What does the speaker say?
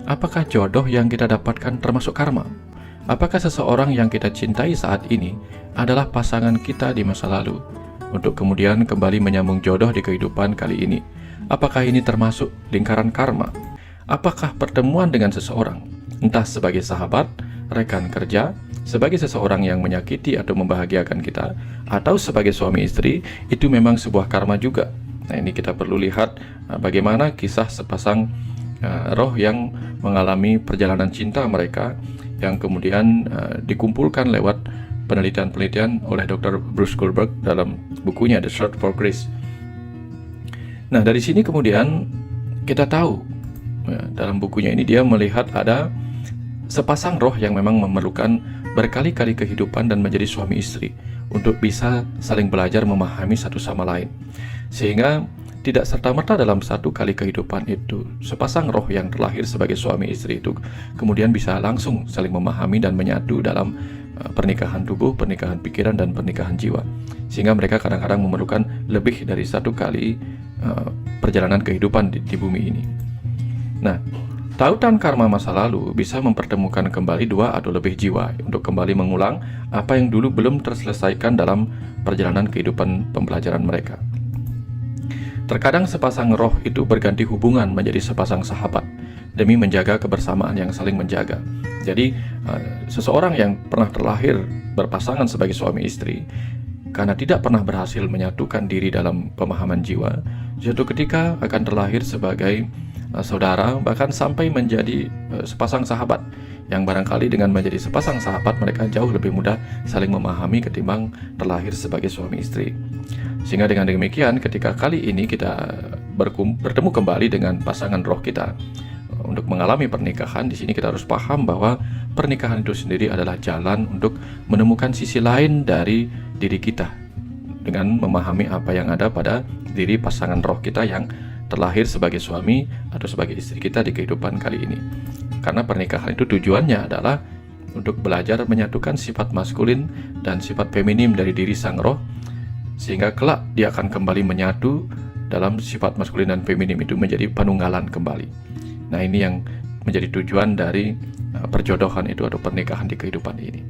apakah jodoh yang kita dapatkan termasuk karma? Apakah seseorang yang kita cintai saat ini adalah pasangan kita di masa lalu, untuk kemudian kembali menyambung jodoh di kehidupan kali ini? Apakah ini termasuk lingkaran karma? Apakah pertemuan dengan seseorang, entah sebagai sahabat, rekan kerja, sebagai seseorang yang menyakiti atau membahagiakan kita, atau sebagai suami istri, itu memang sebuah karma juga. Nah, ini kita perlu lihat bagaimana kisah sepasang roh yang mengalami perjalanan cinta mereka, yang kemudian dikumpulkan lewat penelitian-penelitian oleh Dr. Bruce Goldberg dalam bukunya The Search for Grace. Nah, dari sini kemudian kita tahu, dalam bukunya ini dia melihat ada sepasang roh yang memang memerlukan berkali-kali kehidupan dan menjadi suami istri untuk bisa saling belajar memahami satu sama lain. Sehingga tidak serta-merta dalam satu kali kehidupan itu sepasang roh yang terlahir sebagai suami istri itu kemudian bisa langsung saling memahami dan menyatu dalam pernikahan tubuh, pernikahan pikiran, dan pernikahan jiwa. Sehingga mereka kadang-kadang memerlukan lebih dari satu kali perjalanan kehidupan di bumi ini. Nah, tautan karma masa lalu bisa mempertemukan kembali dua atau lebih jiwa untuk kembali mengulang apa yang dulu belum terselesaikan dalam perjalanan kehidupan pembelajaran mereka. Terkadang sepasang roh itu berganti hubungan menjadi sepasang sahabat demi menjaga kebersamaan yang saling menjaga. Jadi, seseorang yang pernah terlahir berpasangan sebagai suami istri, karena tidak pernah berhasil menyatukan diri dalam pemahaman jiwa, suatu ketika akan terlahir sebagai saudara, bahkan sampai menjadi sepasang sahabat, yang barangkali dengan menjadi sepasang sahabat mereka jauh lebih mudah saling memahami ketimbang terlahir sebagai suami istri. Sehingga dengan demikian, ketika kali ini kita bertemu kembali dengan pasangan roh kita untuk mengalami pernikahan, di sini kita harus paham bahwa pernikahan itu sendiri adalah jalan untuk menemukan sisi lain dari diri kita dengan memahami apa yang ada pada diri pasangan roh kita yang terlahir sebagai suami atau sebagai istri kita di kehidupan kali ini. Karena pernikahan itu tujuannya adalah untuk belajar menyatukan sifat maskulin dan sifat feminim dari diri sang roh, sehingga kelak dia akan kembali menyatu dalam sifat maskulin dan feminim itu menjadi penunggalan kembali. Nah, ini yang menjadi tujuan dari perjodohan itu atau pernikahan di kehidupan ini.